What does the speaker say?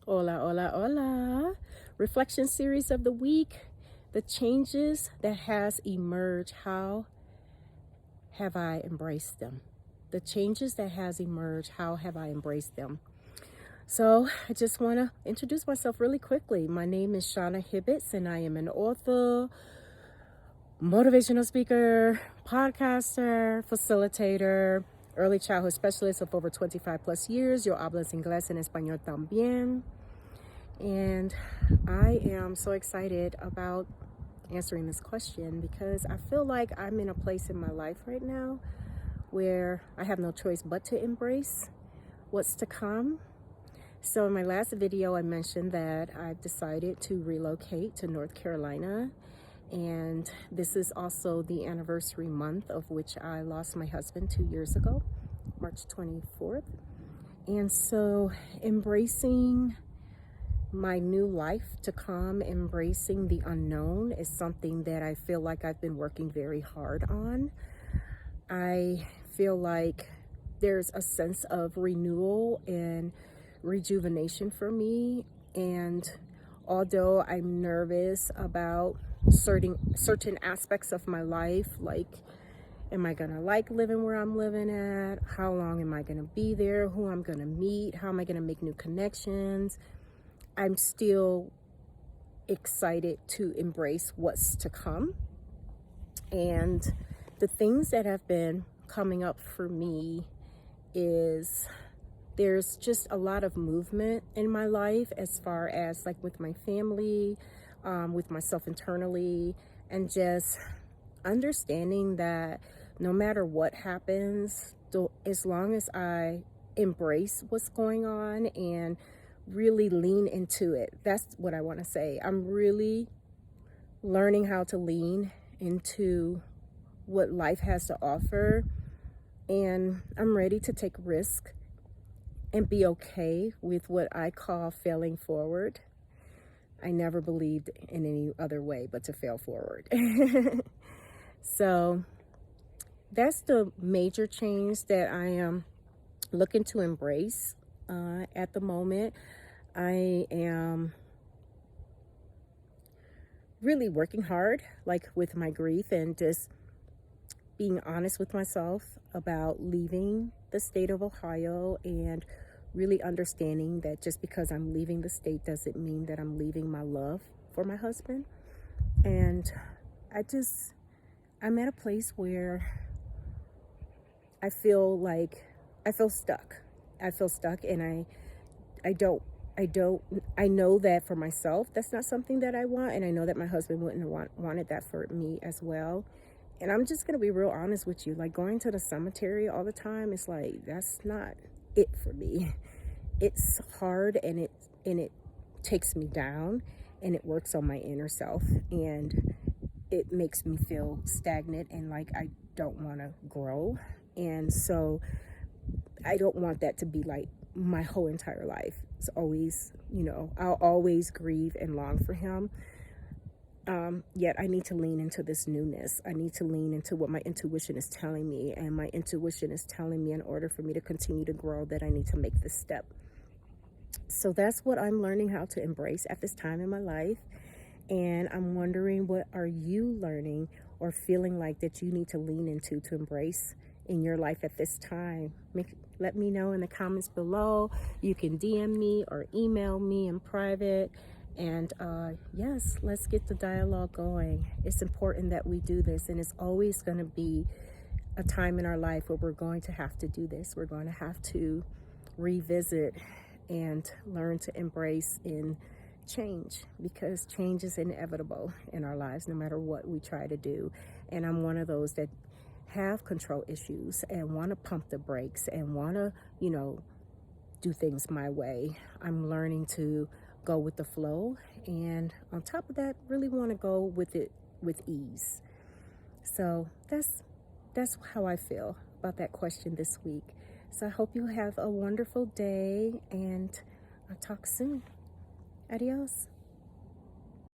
Hola, hola, hola. Reflection series of the week. The changes that has emerged. How have I embraced them? The changes that has emerged. How have I embraced them? So I just want to introduce myself really quickly. My name is Shauna Hibbets, and I am an author, motivational speaker, podcaster, facilitator, early childhood specialist of over 25 plus years. Yo hablas inglés en español también. And I am so excited about answering this question because I feel like I'm in a place in my life right now where I have no choice but to embrace what's to come. So in my last video, I mentioned that I've decided to relocate to North Carolina. And this is also the anniversary month of which I lost my husband 2 years ago, March 24th. And so embracing my new life to come, embracing the unknown, is something that I feel like I've been working very hard on. I feel like there's a sense of renewal and rejuvenation for me. And although I'm nervous about certain aspects of my life, like, am I gonna like living where I'm living at? How long am I gonna be there? Who I'm gonna meet? How am I gonna make new connections? I'm still excited to embrace what's to come. And the things that have been coming up for me is there's just a lot of movement in my life as far as like with my family, with myself internally, and just understanding that no matter what happens, as long as I embrace what's going on and really lean into it. That's what I want to say. I'm really learning how to lean into what life has to offer, and I'm ready to take risk and be okay with what I call failing forward. I never believed in any other way but to fail forward. So that's the major change that I am looking to embrace at the moment. I am really working hard, like with my grief, and just being honest with myself about leaving the state of Ohio, and really understanding that just because I'm leaving the state doesn't mean that I'm leaving my love for my husband. And I'm at a place where I feel stuck. I feel stuck, and I know that for myself, that's not something that I want. And I know that my husband wouldn't have wanted that for me as well. And I'm just going to be real honest with you. Like, going to the cemetery all the time, it's like, that's not it for me. It's hard, and it takes me down, and it works on my inner self, and it makes me feel stagnant and like I don't want to grow. And so I don't want that to be like my whole entire life. It's always, I'll always grieve and long for him. Yet I need to lean into this newness. I need to lean into what my intuition is telling me. And my intuition is telling me, in order for me to continue to grow, that I need to make this step. So that's what I'm learning how to embrace at this time in my life. And I'm wondering, what are you learning or feeling like that you need to lean into to embrace in your life at this time? Let me know in the comments below. You can DM me or email me in private. And yes, let's get the dialogue going. It's important that we do this, and it's always going to be a time in our life where we're going to have to do this. We're going to have to revisit and learn to embrace in change, because change is inevitable in our lives no matter what we try to do. And I'm one of those that have control issues and want to pump the brakes and want to, do things my way. I'm learning to go with the flow, and on top of that, really want to go with it with ease. So that's how I feel about that question this week. So I hope you have a wonderful day, and I'll talk soon. Adios.